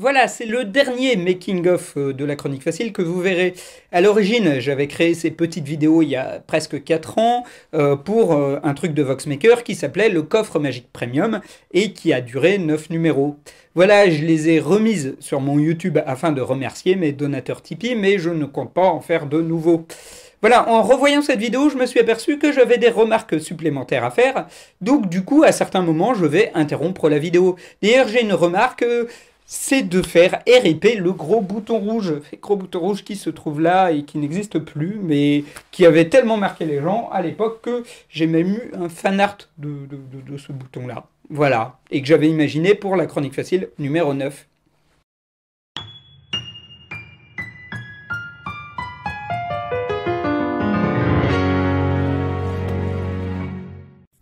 Voilà, c'est le dernier making-of de la Chronique Facile que vous verrez. À l'origine, j'avais créé ces petites vidéos il y a presque 4 ans pour un truc de Voxmaker qui s'appelait le Coffre Magique Premium et qui a duré 9 numéros. Voilà, je les ai remises sur mon YouTube afin de remercier mes donateurs Tipeee, mais je ne compte pas en faire de nouveaux. Voilà, en revoyant cette vidéo, je me suis aperçu que j'avais des remarques supplémentaires à faire, donc du coup, à certains moments, je vais interrompre la vidéo. D'ailleurs, j'ai une remarque... c'est de faire RIP le gros bouton rouge. Le gros bouton rouge qui se trouve là et qui n'existe plus, mais qui avait tellement marqué les gens à l'époque que j'ai même eu un fan art de ce bouton-là. Voilà, et que j'avais imaginé pour la Chronique Facile numéro 9.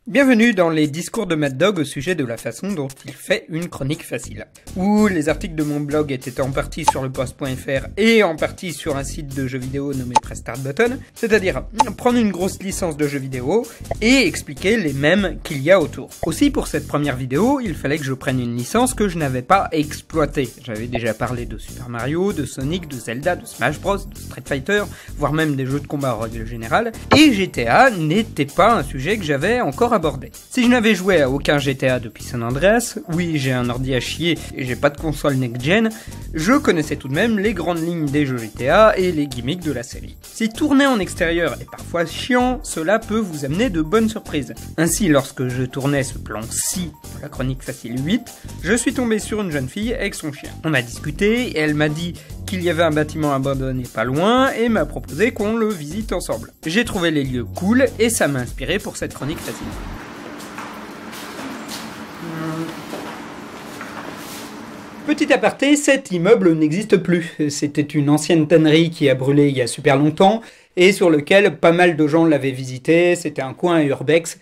Bienvenue dans les discours de Mad Dog au sujet de la façon dont il fait une chronique facile. Où les articles de mon blog étaient en partie sur le post.fr et en partie sur un site de jeux vidéo nommé Press Start Button, c'est-à-dire prendre une grosse licence de jeux vidéo et expliquer les mèmes qu'il y a autour. Aussi pour cette première vidéo, il fallait que je prenne une licence que je n'avais pas exploitée. J'avais déjà parlé de Super Mario, de Sonic, de Zelda, de Smash Bros, de Street Fighter, voire même des jeux de combat en règle générale, et GTA n'était pas un sujet que j'avais encore abordé. Si je n'avais joué à aucun GTA depuis San Andreas, oui j'ai un ordi à chier et j'ai pas de console next-gen, je connaissais tout de même les grandes lignes des jeux GTA et les gimmicks de la série. Si tourner en extérieur est parfois chiant, cela peut vous amener de bonnes surprises. Ainsi, lorsque je tournais ce plan-ci de la Chronique Facile 8, je suis tombé sur une jeune fille avec son chien. On a discuté et elle m'a dit qu'il y avait un bâtiment abandonné pas loin et m'a proposé qu'on le visite ensemble. J'ai trouvé les lieux cool et ça m'a inspiré pour cette Chronique Facile. Petit aparté, cet immeuble n'existe plus. C'était une ancienne tannerie qui a brûlé il y a super longtemps et sur lequel pas mal de gens l'avaient visité. C'était un coin urbex.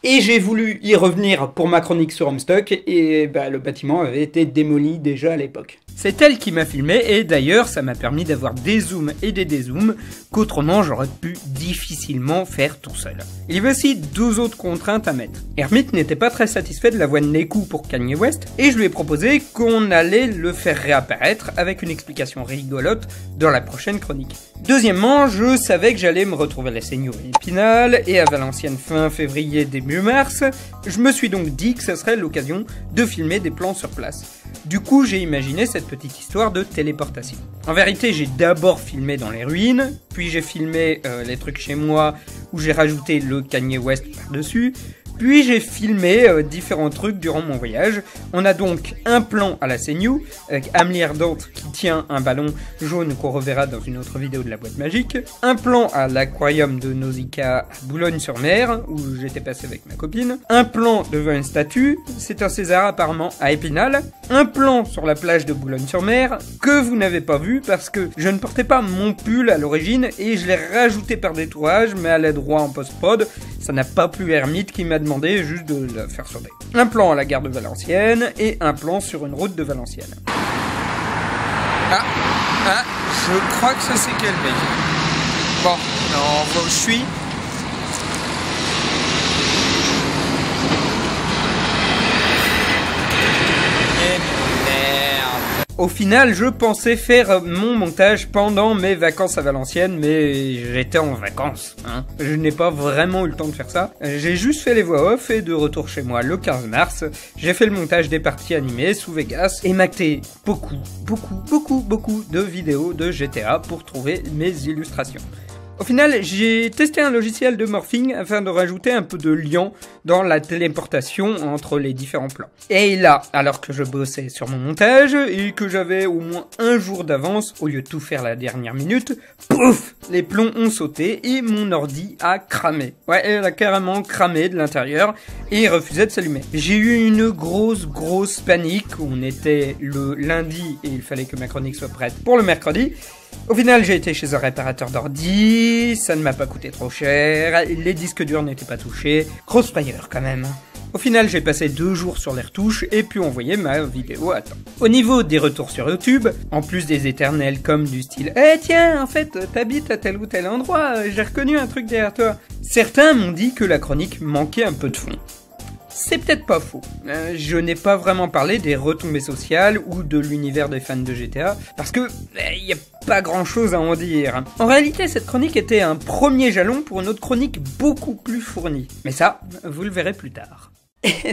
Et j'ai voulu y revenir pour ma chronique sur Homestuck et le bâtiment avait été démoli déjà à l'époque. C'est elle qui m'a filmé et d'ailleurs ça m'a permis d'avoir des zooms et des dézooms qu'autrement j'aurais pu difficilement faire tout seul. Il y avait aussi deux autres contraintes à mettre. Hermit n'était pas très satisfait de la voix de Neku pour Kanye West et je lui ai proposé qu'on allait le faire réapparaître avec une explication rigolote dans la prochaine chronique. Deuxièmement, je savais que j'allais me retrouver à la Seigneur Épinal et à Valenciennes fin février début mars. Je me suis donc dit que ce serait l'occasion de filmer des plans sur place. Du coup, j'ai imaginé cette petite histoire de téléportation. En vérité, j'ai d'abord filmé dans les ruines, puis j'ai filmé les trucs chez moi où j'ai rajouté le Kanye West par-dessus, puis j'ai filmé différents trucs durant mon voyage. On a donc un plan à la Seigneur, avec Amelie Ardente qui tient un ballon jaune qu'on reverra dans une autre vidéo de la boîte magique, un plan à l'aquarium de Nausicaa à Boulogne-sur-Mer, où j'étais passé avec ma copine, un plan devant une statue, c'est un César apparemment à Épinal, un plan sur la plage de Boulogne-sur-Mer, que vous n'avez pas vu parce que je ne portais pas mon pull à l'origine et je l'ai rajouté par détourage, mais à l'aide droit en post-prod, ça n'a pas plu Hermit qui m'a demandé juste de la faire sauter. Un plan à la gare de Valenciennes et un plan sur une route de Valenciennes. Je crois que ça s'est calmé. Bon, on voit où je suis. Au final, je pensais faire mon montage pendant mes vacances à Valenciennes, mais j'étais en vacances, hein. Je n'ai pas vraiment eu le temps de faire ça. J'ai juste fait les voix off et de retour chez moi le 15 mars, j'ai fait le montage des parties animées sous Vegas et maté beaucoup de vidéos de GTA pour trouver mes illustrations. Au final, j'ai testé un logiciel de morphing afin de rajouter un peu de lien dans la téléportation entre les différents plans. Et là, alors que je bossais sur mon montage et que j'avais au moins un jour d'avance au lieu de tout faire la dernière minute, pouf, les plombs ont sauté et mon ordi a cramé. Ouais, elle a carrément cramé de l'intérieur et refusait de s'allumer. J'ai eu une grosse panique. On était le lundi et il fallait que ma chronique soit prête pour le mercredi. Au final, j'ai été chez un réparateur d'ordi, ça ne m'a pas coûté trop cher, les disques durs n'étaient pas touchés, grosse frayeur quand même. Au final, j'ai passé 2 jours sur les retouches et puis envoyé ma vidéo à temps. Au niveau des retours sur YouTube, en plus des éternels comme du style « Eh tiens, en fait, t'habites à tel ou tel endroit, j'ai reconnu un truc derrière toi », certains m'ont dit que la chronique manquait un peu de fond. c'est peut-être pas faux. Je n'ai pas vraiment parlé des retombées sociales ou de l'univers des fans de GTA, parce que il n'y a pas grand chose à en dire. En réalité, cette chronique était un premier jalon pour une autre chronique beaucoup plus fournie. Mais ça, vous le verrez plus tard.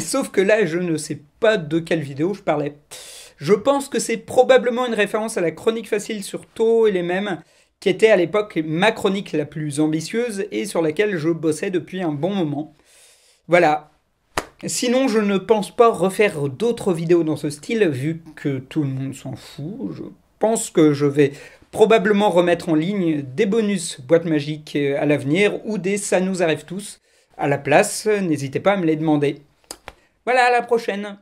Sauf que là, je ne sais pas de quelle vidéo je parlais. Je pense que c'est probablement une référence à la chronique facile sur Tau et les mèmes, qui était à l'époque ma chronique la plus ambitieuse et sur laquelle je bossais depuis un bon moment. Voilà. Sinon, je ne pense pas refaire d'autres vidéos dans ce style, vu que tout le monde s'en fout. Je pense que je vais probablement remettre en ligne des bonus boîte magique à l'avenir, ou des ça nous arrive tous. À la place, n'hésitez pas à me les demander. Voilà, à la prochaine!